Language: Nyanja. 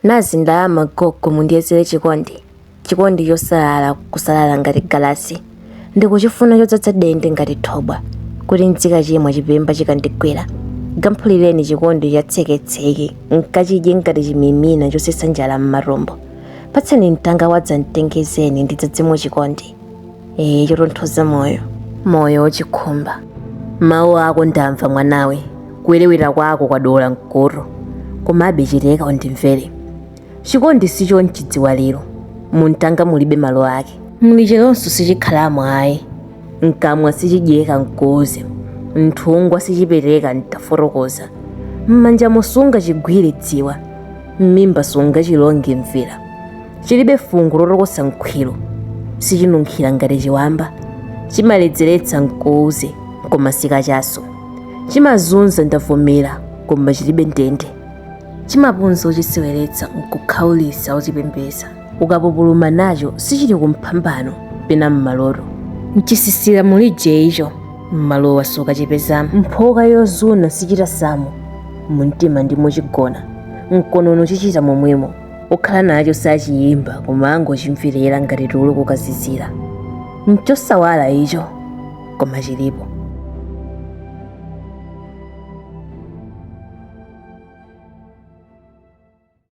nazi ndalama gogo mundiyezere chikondi chosalala kusalala ngati galasi. Ndikuchifuna chodzadza dende ngati thobwa kuti nzika chimwe chipemba chikandigwera. Gamphulireni chikondi chatseketseke nkachidye ngati chimimina chosesa njala m'marombo. Patseni mtanga wadza mtengezeni ndidzadzemo chikondi. Chotonthoza moyo wochikhumba. Mawu ako ndamva mwanawe, kuwerewera kwako kwadola mkoro, komabe chileka undimvere. Chikondi sicho nchidziwa lero, muntanga mulibe malo ake. Mlichelonso sichikhalamo ayi, nkamwa sichidyeka nkuuze, nthungwa sichipereka ntaforokoza. M'manja musunga chigwire dziwa, m'mimba sunga chilonge mvera. Chilibe fungu lorokosa nkhwiro, sichinunkhira ngati chiwamba. Chimaledzeretsa nkuuze, koma sikachaso. Chimazunza ndavomera, koma chilibe ndende. Chimapunza ochisiweretsa nkukhaulisa ochipembeza. Ukapupuluma nacho sichili kumphambano pena m'maloto. Nchisisira mulije icho, m'malowa sukachipezamo. Mphoka yozuna sichita samo, muntima ndimo chigona. Mkonono chichita momwemo, okhala nacho sachiyimba koma angochimvirera ngati tulo kukazizira. Nchosawala icho, koma chilipo.